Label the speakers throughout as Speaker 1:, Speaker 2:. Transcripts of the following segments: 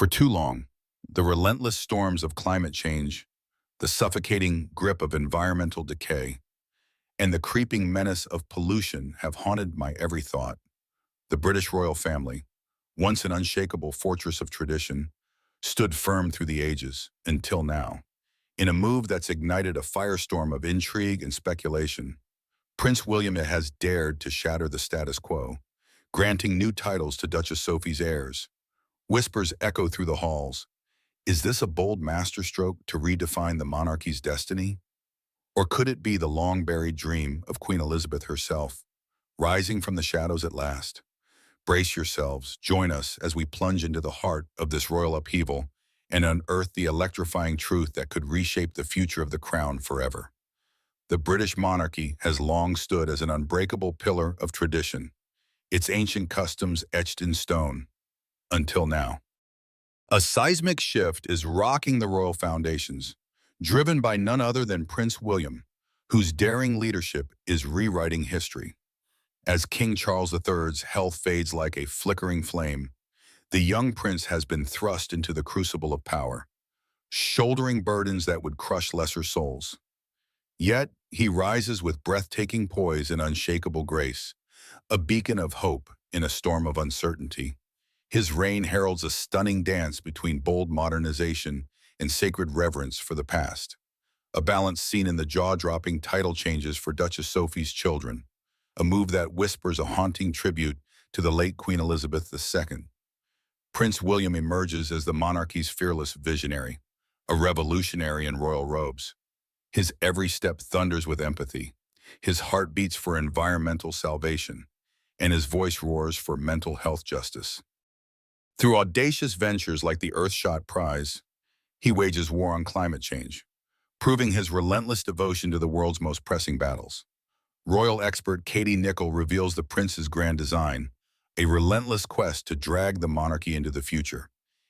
Speaker 1: For too long, the relentless storms of climate change, the suffocating grip of environmental decay, and the creeping menace of pollution have haunted my every thought. The British royal family, once an unshakable fortress of tradition, stood firm through the ages until now. In a move that's ignited a firestorm of intrigue and speculation, Prince William has dared to shatter the status quo, granting new titles to Duchess Sophie's heirs. Whispers echo through the halls. Is this a bold masterstroke to redefine the monarchy's destiny? Or could it be the long-buried dream of Queen Elizabeth herself, rising from the shadows at last? Brace yourselves, join us as we plunge into the heart of this royal upheaval and unearth the electrifying truth that could reshape the future of the crown forever. The British monarchy has long stood as an unbreakable pillar of tradition, its ancient customs etched in stone, until now. A seismic shift is rocking the royal foundations, driven by none other than Prince William, whose daring leadership is rewriting history. As King Charles III's health fades like a flickering flame, the young prince has been thrust into the crucible of power, shouldering burdens that would crush lesser souls. Yet, he rises with breathtaking poise and unshakable grace, a beacon of hope in a storm of uncertainty. His reign heralds a stunning dance between bold modernization and sacred reverence for the past, a balance seen in the jaw-dropping title changes for Duchess Sophie's children, a move that whispers a haunting tribute to the late Queen Elizabeth II. Prince William emerges as the monarchy's fearless visionary, a revolutionary in royal robes. His every step thunders with empathy, his heart beats for environmental salvation, and his voice roars for mental health justice. Through audacious ventures like the Earthshot Prize, he wages war on climate change, proving his relentless devotion to the world's most pressing battles. Royal expert Katie Nicholl reveals the prince's grand design, a relentless quest to drag the monarchy into the future,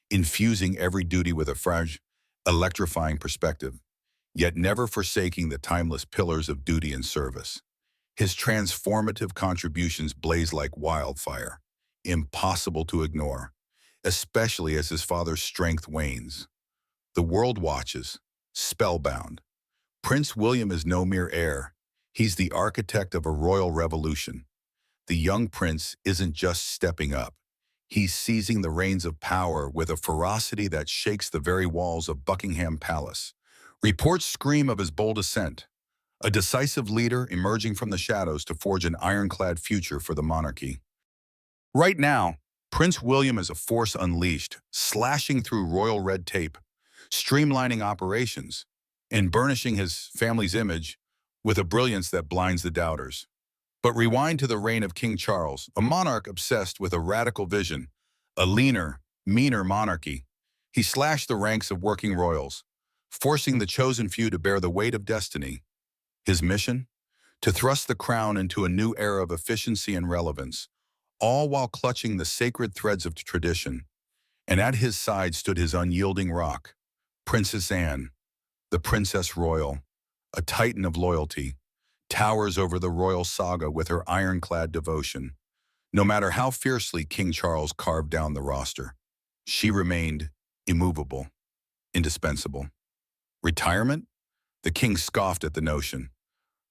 Speaker 1: infusing every duty with a fresh, electrifying perspective, yet never forsaking the timeless pillars of duty and service. His transformative contributions blaze like wildfire, impossible to ignore, especially as his father's strength wanes. The world watches, spellbound. Prince William is no mere heir. He's the architect of a royal revolution. The young prince isn't just stepping up. He's seizing the reins of power with a ferocity that shakes the very walls of Buckingham Palace. Reports scream of his bold ascent, a decisive leader emerging from the shadows to forge an ironclad future for the monarchy. Right now, Prince William is a force unleashed, slashing through royal red tape, streamlining operations, and burnishing his family's image with a brilliance that blinds the doubters. But rewind to the reign of King Charles, a monarch obsessed with a radical vision, a leaner, meaner monarchy. He slashed the ranks of working royals, forcing the chosen few to bear the weight of destiny. His mission? To thrust the crown into a new era of efficiency and relevance, all while clutching the sacred threads of tradition. And at his side stood his unyielding rock, Princess Anne, the Princess Royal, a titan of loyalty, towers over the royal saga with her ironclad devotion. No matter how fiercely King Charles carved down the roster, she remained immovable, indispensable. Retirement? The king scoffed at the notion.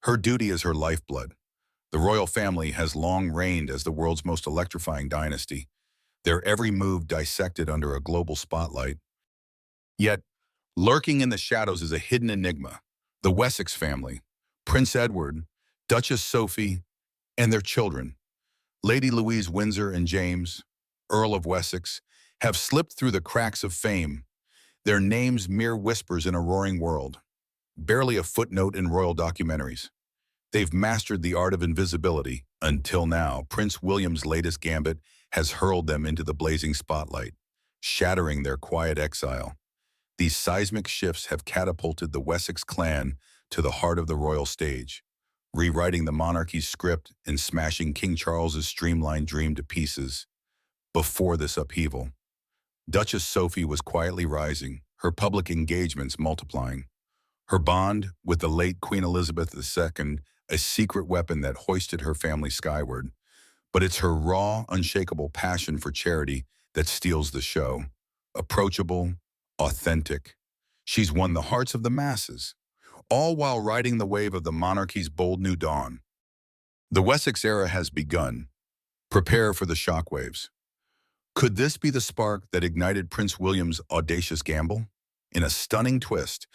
Speaker 1: Her duty is her lifeblood. The royal family has long reigned as the world's most electrifying dynasty, their every move dissected under a global spotlight. Yet, lurking in the shadows is a hidden enigma, the Wessex family, Prince Edward, Duchess Sophie, and their children, Lady Louise Windsor and James, Earl of Wessex, have slipped through the cracks of fame, their names mere whispers in a roaring world, barely a footnote in royal documentaries. They've mastered the art of invisibility. Until now, Prince William's latest gambit has hurled them into the blazing spotlight, shattering their quiet exile. These seismic shifts have catapulted the Wessex clan to the heart of the royal stage, rewriting the monarchy's script and smashing King Charles's streamlined dream to pieces. Before this upheaval, Duchess Sophie was quietly rising, her public engagements multiplying. Her bond with the late Queen Elizabeth II, a secret weapon that hoisted her family skyward. But it's her raw, unshakable passion for charity that steals the show. approachable, authentic. She's won the hearts of the masses, all while riding the wave of the monarchy's bold new dawn. The Wessex era has begun. Prepare for the shockwaves. Could this be the spark that ignited Prince William's audacious gamble? In a stunning twist,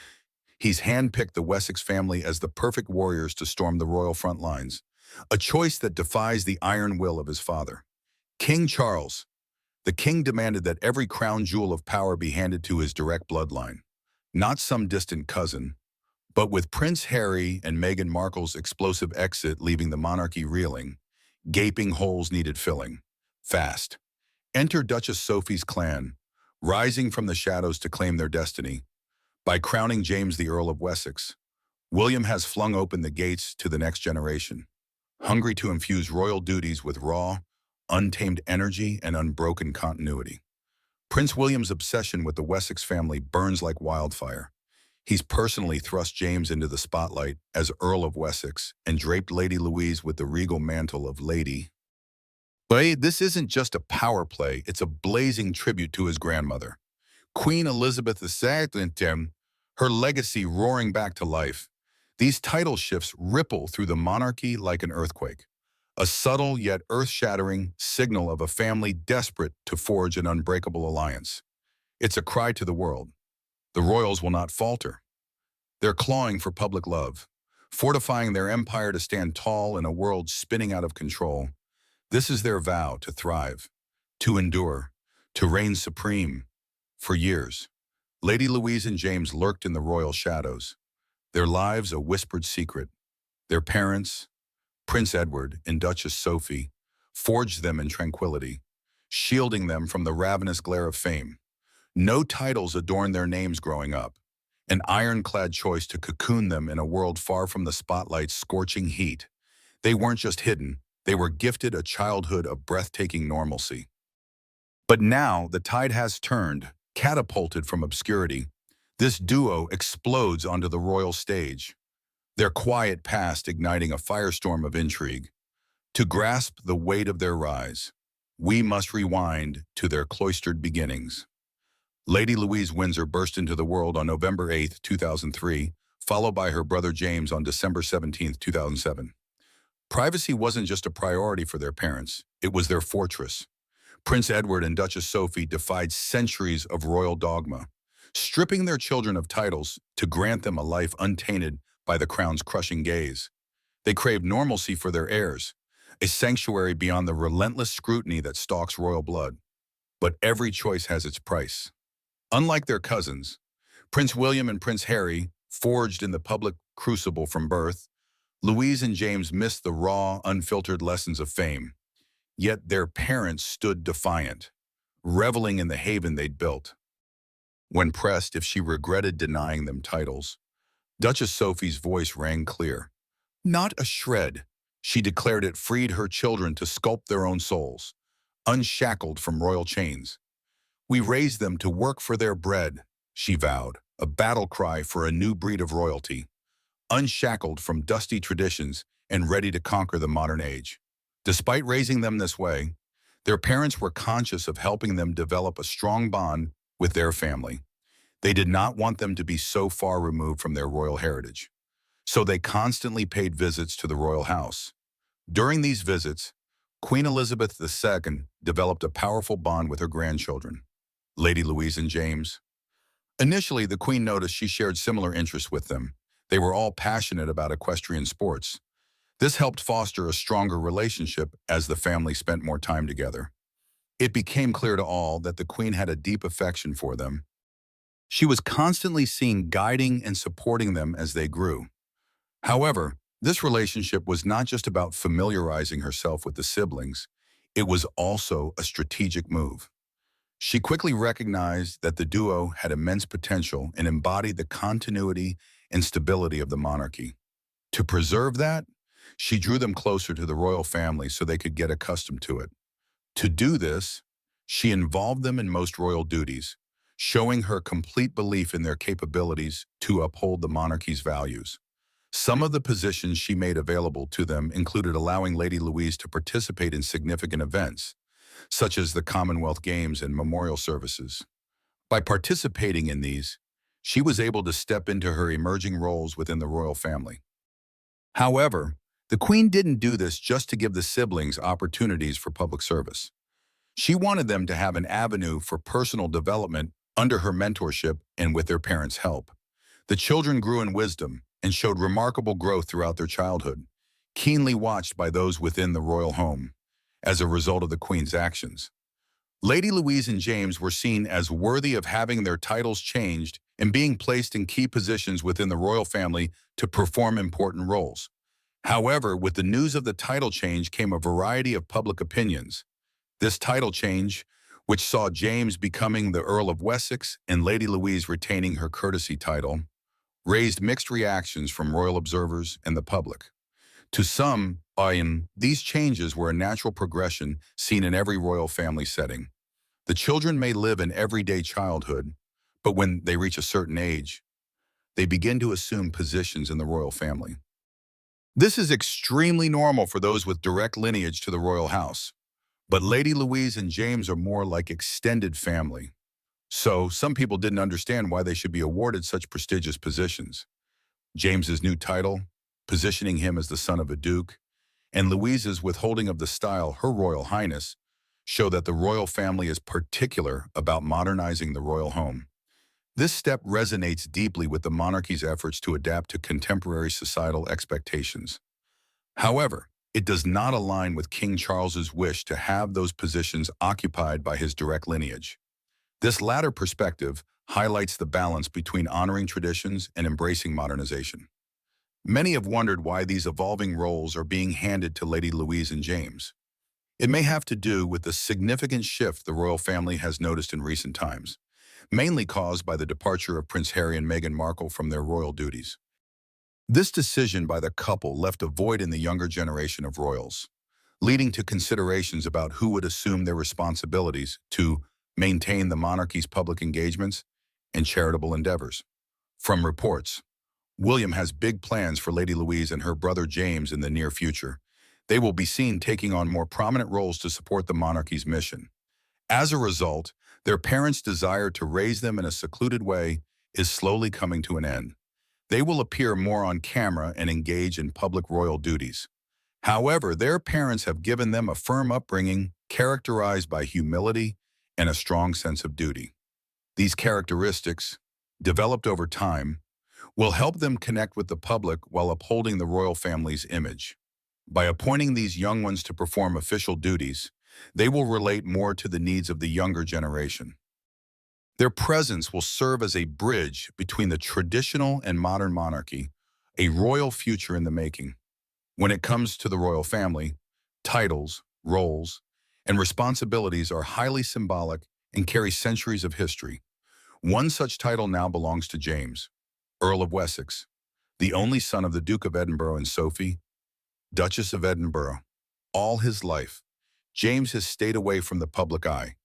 Speaker 1: he's handpicked the Wessex family as the perfect warriors to storm the royal front lines, a choice that defies the iron will of his father. King Charles. The king demanded that every crown jewel of power be handed to his direct bloodline, not some distant cousin. But with Prince Harry and Meghan Markle's explosive exit leaving the monarchy reeling, gaping holes needed filling. Fast. Enter Duchess Sophie's clan, rising from the shadows to claim their destiny. By crowning James the Earl of Wessex, William has flung open the gates to the next generation, hungry to infuse royal duties with raw, untamed energy and unbroken continuity. Prince William's obsession with the Wessex family burns like wildfire. He's personally thrust James into the spotlight as Earl of Wessex and draped Lady Louise with the regal mantle of Lady. But this isn't just a power play, it's a blazing tribute to his grandmother. Queen Elizabeth II, her legacy roaring back to life. These title shifts ripple through the monarchy like an earthquake, a subtle yet earth-shattering signal of a family desperate to forge an unbreakable alliance. It's a cry to the world. The royals will not falter. They're clawing for public love, fortifying their empire to stand tall in a world spinning out of control. This is their vow to thrive, to endure, to reign supreme. For years, Lady Louise and James lurked in the royal shadows, their lives a whispered secret. Their parents, Prince Edward and Duchess Sophie, forged them in tranquility, shielding them from the ravenous glare of fame. No titles adorned their names growing up, an ironclad choice to cocoon them in a world far from the spotlight's scorching heat. They weren't just hidden, they were gifted a childhood of breathtaking normalcy. But now the tide has turned, catapulted from obscurity. This duo explodes onto the royal stage, their quiet past igniting a firestorm of intrigue. To grasp the weight of their rise, we must rewind to their cloistered beginnings. Lady Louise Windsor burst into the world on November 8, 2003, followed by her brother James on December 17, 2007. Privacy wasn't just a priority for their parents, it was their fortress. Prince Edward and Duchess Sophie defied centuries of royal dogma, stripping their children of titles to grant them a life untainted by the crown's crushing gaze. They craved normalcy for their heirs, a sanctuary beyond the relentless scrutiny that stalks royal blood. But every choice has its price. Unlike their cousins, Prince William and Prince Harry, forged in the public crucible from birth, Louise and James missed the raw, unfiltered lessons of fame. Yet their parents stood defiant, reveling in the haven they'd built. When pressed if she regretted denying them titles, Duchess Sophie's voice rang clear. Not a shred. She declared it freed her children to sculpt their own souls, unshackled from royal chains. We raised them to work for their bread, she vowed, a battle cry for a new breed of royalty, unshackled from dusty traditions and ready to conquer the modern age. Despite raising them this way, their parents were conscious of helping them develop a strong bond with their family. They did not want them to be so far removed from their royal heritage. So they constantly paid visits to the royal house. During these visits, Queen Elizabeth II developed a powerful bond with her grandchildren, Lady Louise and James. Initially, the Queen noticed she shared similar interests with them. They were all passionate about equestrian sports. This helped foster a stronger relationship as the family spent more time together. It became clear to all that the Queen had a deep affection for them. She was constantly seen guiding and supporting them as they grew. However, this relationship was not just about familiarizing herself with the siblings, it was also a strategic move. She quickly recognized that the duo had immense potential and embodied the continuity and stability of the monarchy. To preserve that, she drew them closer to the royal family so they could get accustomed to it. To do this, she involved them in most royal duties, showing her complete belief in their capabilities to uphold the monarchy's values. Some of the positions she made available to them included allowing Lady Louise to participate in significant events, such as the Commonwealth Games and memorial services. By participating in these, she was able to step into her emerging roles within the royal family. However, the Queen didn't do this just to give the siblings opportunities for public service. She wanted them to have an avenue for personal development under her mentorship and with their parents' help. The children grew in wisdom and showed remarkable growth throughout their childhood, keenly watched by those within the royal home as a result of the Queen's actions. Lady Louise and James were seen as worthy of having their titles changed and being placed in key positions within the royal family to perform important roles. However, with the news of the title change came a variety of public opinions. This title change, which saw James becoming the Earl of Wessex and Lady Louise retaining her courtesy title, raised mixed reactions from royal observers and the public. To some, these changes were a natural progression seen in every royal family setting. The children may live an everyday childhood, but when they reach a certain age, they begin to assume positions in the royal family. This is extremely normal for those with direct lineage to the royal house, but Lady Louise and James are more like extended family. So some people didn't understand why they should be awarded such prestigious positions. James's new title, positioning him as the son of a duke, and Louise's withholding of the style Her Royal Highness, show that the royal family is particular about modernizing the royal home. This step resonates deeply with the monarchy's efforts to adapt to contemporary societal expectations. However, it does not align with King Charles's wish to have those positions occupied by his direct lineage. This latter perspective highlights the balance between honoring traditions and embracing modernization. Many have wondered why these evolving roles are being handed to Lady Louise and James. It may have to do with the significant shift the royal family has noticed in recent times, mainly caused by the departure of Prince Harry and Meghan Markle from their royal duties. This decision by the couple left a void in the younger generation of royals, leading to considerations about who would assume their responsibilities to maintain the monarchy's public engagements and charitable endeavors. From reports, William has big plans for Lady Louise and her brother James in the near future. They will be seen taking on more prominent roles to support the monarchy's mission. As a result, their parents' desire to raise them in a secluded way is slowly coming to an end. They will appear more on camera and engage in public royal duties. However, their parents have given them a firm upbringing characterized by humility and a strong sense of duty. These characteristics, developed over time, will help them connect with the public while upholding the royal family's image. By appointing these young ones to perform official duties, they will relate more to the needs of the younger generation. Their presence will serve as a bridge between the traditional and modern monarchy, a royal future in the making. When it comes to the royal family, titles, roles, and responsibilities are highly symbolic and carry centuries of history. One such title now belongs to James, Earl of Wessex, the only son of the Duke of Edinburgh and Sophie, Duchess of Edinburgh. All his life, James has stayed away from the public eye.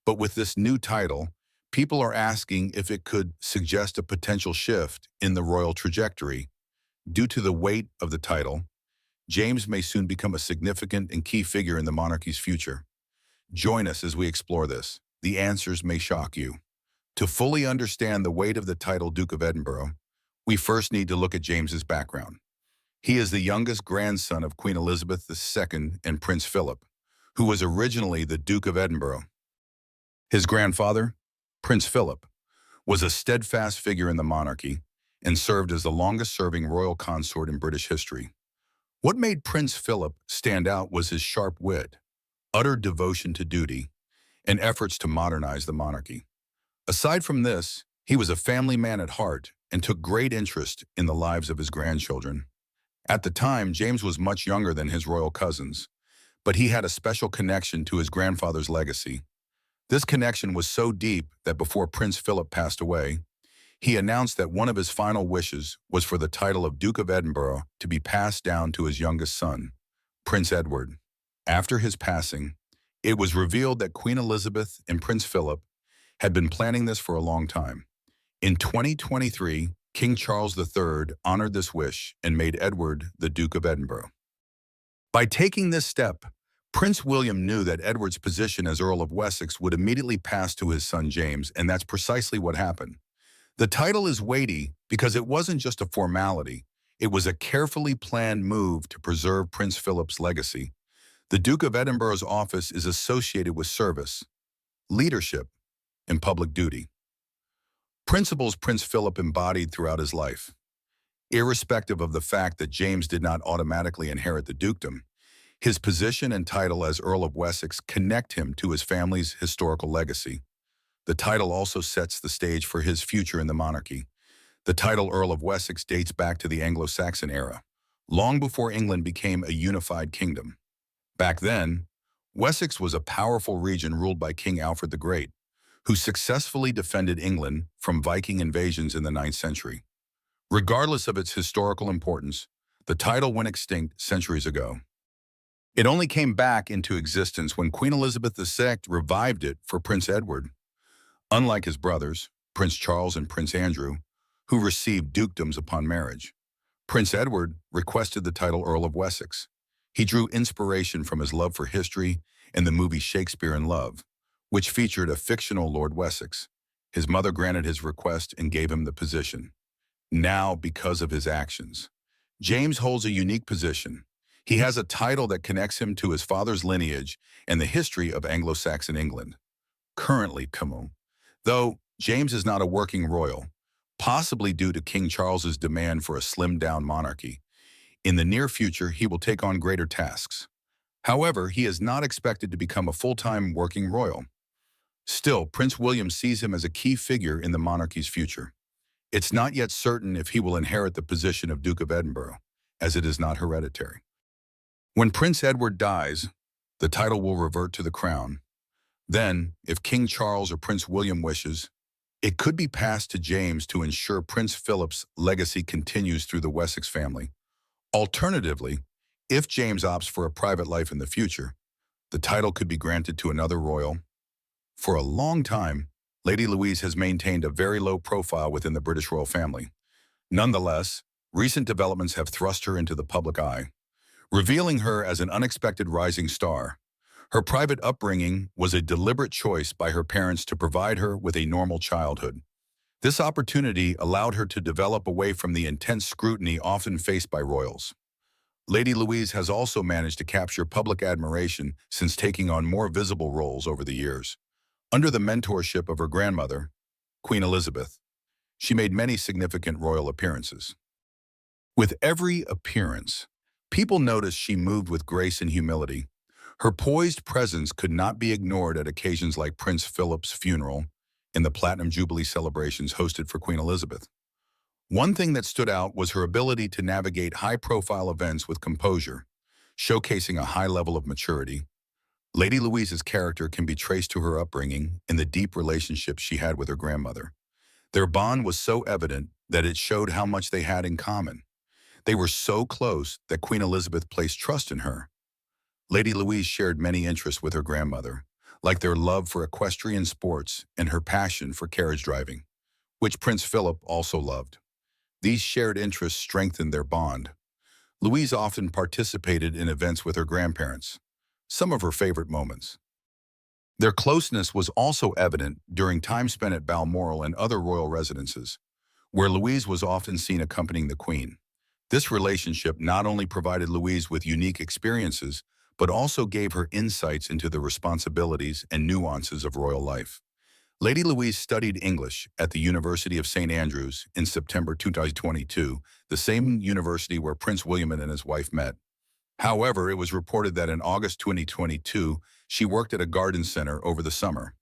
Speaker 1: But with this new title, people are asking if it could suggest a potential shift in the royal trajectory. Due to the weight of the title, James may soon become a significant and key figure in the monarchy's future. Join us as we explore this. The answers may shock you. To fully understand the weight of the title Duke of Edinburgh, we first need to look at James's background. He is the youngest grandson of Queen Elizabeth II and Prince Philip, who was originally the Duke of Edinburgh. His grandfather, Prince Philip, was a steadfast figure in the monarchy and served as the longest-serving royal consort in British history. What made Prince Philip stand out was his sharp wit, utter devotion to duty, and efforts to modernize the monarchy. Aside from this, he was a family man at heart and took great interest in the lives of his grandchildren. At the time, James was much younger than his royal cousins, but he had a special connection to his grandfather's legacy. This connection was so deep that before Prince Philip passed away, he announced that one of his final wishes was for the title of Duke of Edinburgh to be passed down to his youngest son, Prince Edward. After his passing, it was revealed that Queen Elizabeth and Prince Philip had been planning this for a long time. In 2023, King Charles III honored this wish and made Edward the Duke of Edinburgh. By taking this step, Prince William knew that Edward's position as Earl of Wessex would immediately pass to his son James, and that's precisely what happened. The title is weighty because it wasn't just a formality. It was a carefully planned move to preserve Prince Philip's legacy. The Duke of Edinburgh's office is associated with service, leadership, and public duty. Principles Prince Philip embodied throughout his life. Irrespective of the fact that James did not automatically inherit the dukedom, his position and title as Earl of Wessex connect him to his family's historical legacy. The title also sets the stage for his future in the monarchy. The title Earl of Wessex dates back to the Anglo-Saxon era, long before England became a unified kingdom. Back then, Wessex was a powerful region ruled by King Alfred the Great, who successfully defended England from Viking invasions in the 9th century. Regardless of its historical importance, the title went extinct centuries ago. It only came back into existence when Queen Elizabeth II revived it for Prince Edward. Unlike his brothers, Prince Charles and Prince Andrew, who received dukedoms upon marriage, Prince Edward requested the title Earl of Wessex. He drew inspiration from his love for history and the movie Shakespeare in Love, which featured a fictional Lord Wessex. His mother granted his request and gave him the position. Now, because of his actions, James holds a unique position. He has a title that connects him to his father's lineage and the history of Anglo-Saxon England. Currently, though James is not a working royal, possibly due to King Charles's demand for a slimmed-down monarchy, in the near future he will take on greater tasks. However, he is not expected to become a full-time working royal. Still, Prince William sees him as a key figure in the monarchy's future. It's not yet certain if he will inherit the position of Duke of Edinburgh, as it is not hereditary. When Prince Edward dies, the title will revert to the crown. Then, if King Charles or Prince William wishes, it could be passed to James to ensure Prince Philip's legacy continues through the Wessex family. Alternatively, if James opts for a private life in the future, the title could be granted to another royal. For a long time, Lady Louise has maintained a very low profile within the British royal family. Nonetheless, recent developments have thrust her into the public eye, revealing her as an unexpected rising star. Her private upbringing was a deliberate choice by her parents to provide her with a normal childhood. This opportunity allowed her to develop away from the intense scrutiny often faced by royals. Lady Louise has also managed to capture public admiration since taking on more visible roles over the years. Under the mentorship of her grandmother, Queen Elizabeth, she made many significant royal appearances. With every appearance, people noticed she moved with grace and humility. Her poised presence could not be ignored at occasions like Prince Philip's funeral and the Platinum Jubilee celebrations hosted for Queen Elizabeth. One thing that stood out was her ability to navigate high-profile events with composure, showcasing a high level of maturity. Lady Louise's character can be traced to her upbringing and the deep relationship she had with her grandmother. Their bond was so evident that it showed how much they had in common. They were so close that Queen Elizabeth placed trust in her. Lady Louise shared many interests with her grandmother, like their love for equestrian sports and her passion for carriage driving, which Prince Philip also loved. These shared interests strengthened their bond. Louise often participated in events with her grandparents, some of her favorite moments. Their closeness was also evident during time spent at Balmoral and other royal residences, where Louise was often seen accompanying the Queen. This relationship not only provided Louise with unique experiences, but also gave her insights into the responsibilities and nuances of royal life. Lady Louise studied English at the University of St. Andrews in September 2022, the same university where Prince William and his wife met. However, it was reported that in August 2022, she worked at a garden center over the summer.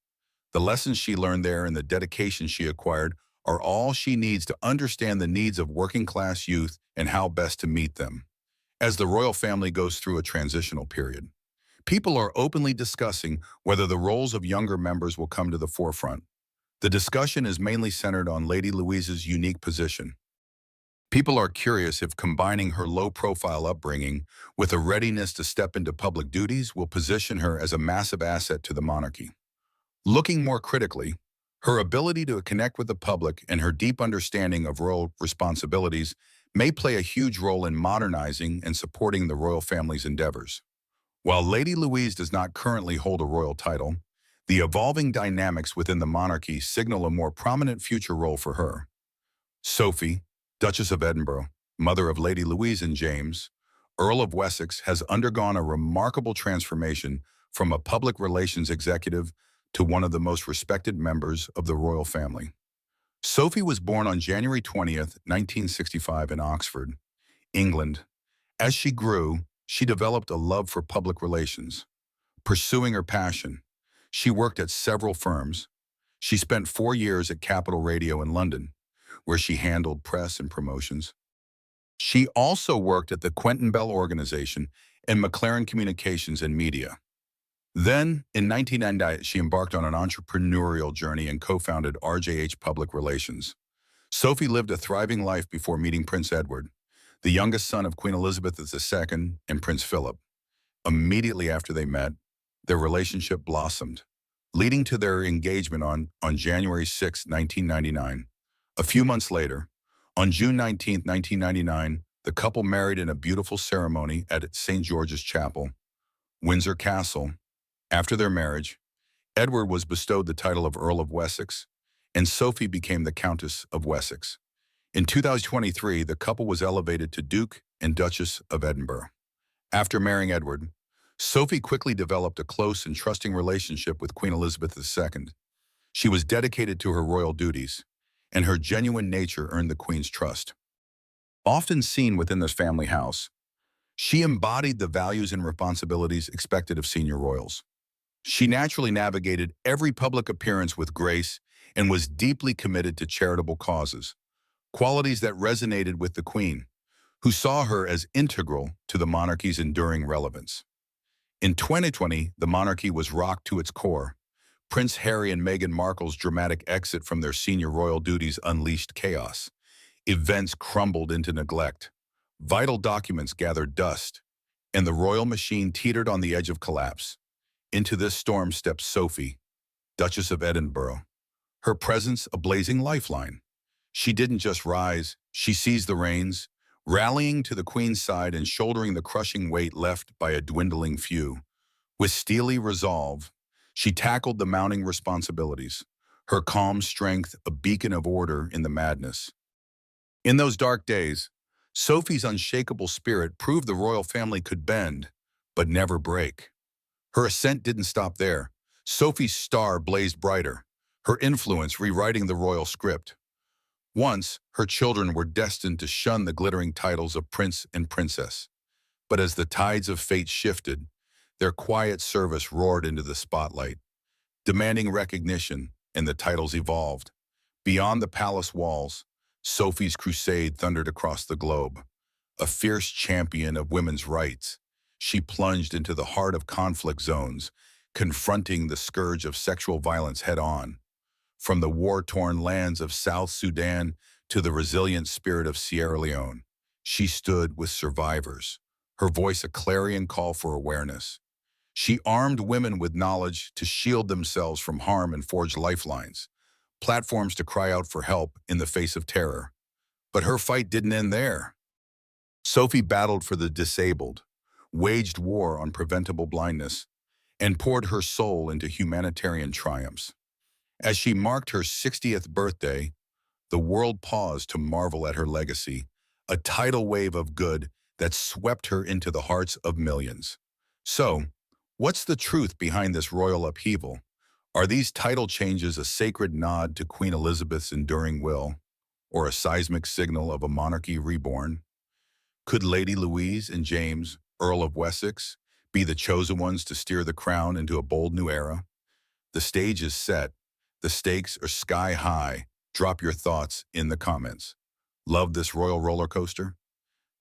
Speaker 1: The lessons she learned there and the dedication she acquired are all she needs to understand the needs of working-class youth and how best to meet them. As the royal family goes through a transitional period, people are openly discussing whether the roles of younger members will come to the forefront. The discussion is mainly centered on Lady Louise's unique position. People are curious if combining her low-profile upbringing with a readiness to step into public duties will position her as a massive asset to the monarchy. Looking more critically, her ability to connect with the public and her deep understanding of royal responsibilities may play a huge role in modernizing and supporting the royal family's endeavors. While Lady Louise does not currently hold a royal title, the evolving dynamics within the monarchy signal a more prominent future role for her. Sophie, Duchess of Edinburgh, mother of Lady Louise and James, Earl of Wessex, has undergone a remarkable transformation from a public relations executive to one of the most respected members of the royal family. Sophie was born on January 20th, 1965 in Oxford, England. As she grew, she developed a love for public relations. Pursuing her passion, she worked at several firms. She spent 4 years at Capital Radio in London, where she handled press and promotions. She also worked at the Quentin Bell Organization and McLaren Communications and Media. Then, in 1990, she embarked on an entrepreneurial journey and co-founded RJH Public Relations. Sophie lived a thriving life before meeting Prince Edward, the youngest son of Queen Elizabeth II and Prince Philip. Immediately after they met, their relationship blossomed, leading to their engagement on January 6, 1999. A few months later, on June 19th, 1999, the couple married in a beautiful ceremony at St. George's Chapel, Windsor Castle. After their marriage, Edward was bestowed the title of Earl of Wessex, and Sophie became the Countess of Wessex. In 2023, the couple was elevated to Duke and Duchess of Edinburgh. After marrying Edward, Sophie quickly developed a close and trusting relationship with Queen Elizabeth II. She was dedicated to her royal duties, and her genuine nature earned the Queen's trust. Often seen within this family house, she embodied the values and responsibilities expected of senior royals. She naturally navigated every public appearance with grace and was deeply committed to charitable causes, qualities that resonated with the Queen, who saw her as integral to the monarchy's enduring relevance. In 2020, the monarchy was rocked to its core. Prince Harry and Meghan Markle's dramatic exit from their senior royal duties unleashed chaos. Events crumbled into neglect. Vital documents gathered dust, and the royal machine teetered on the edge of collapse. Into this storm stepped Sophie, Duchess of Edinburgh, her presence a blazing lifeline. She didn't just rise, she seized the reins, rallying to the Queen's side and shouldering the crushing weight left by a dwindling few. With steely resolve, she tackled the mounting responsibilities, her calm strength a beacon of order in the madness. In those dark days, Sophie's unshakable spirit proved the royal family could bend, but never break. Her ascent didn't stop there. Sophie's star blazed brighter, her influence rewriting the royal script. Once, her children were destined to shun the glittering titles of prince and princess. But as the tides of fate shifted, their quiet service roared into the spotlight, demanding recognition, and the titles evolved. Beyond the palace walls, Sophie's crusade thundered across the globe. A fierce champion of women's rights, she plunged into the heart of conflict zones, confronting the scourge of sexual violence head-on. From the war-torn lands of South Sudan to the resilient spirit of Sierra Leone, she stood with survivors, her voice a clarion call for awareness. She armed women with knowledge to shield themselves from harm and forged lifelines, platforms to cry out for help in the face of terror. But her fight didn't end there. Sophie battled for the disabled, waged war on preventable blindness, and poured her soul into humanitarian triumphs. As she marked her 60th birthday, the world paused to marvel at her legacy, a tidal wave of good that swept her into the hearts of millions. So, what's the truth behind this royal upheaval? Are these title changes a sacred nod to Queen Elizabeth's enduring will, or a seismic signal of a monarchy reborn? Could Lady Louise and James, Earl of Wessex, be the chosen ones to steer the crown into a bold new era? The stage is set. The stakes are sky high. Drop your thoughts in the comments. Love this royal roller coaster?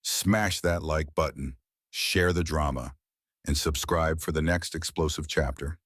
Speaker 1: Smash that like button, share the drama, and subscribe for the next explosive chapter.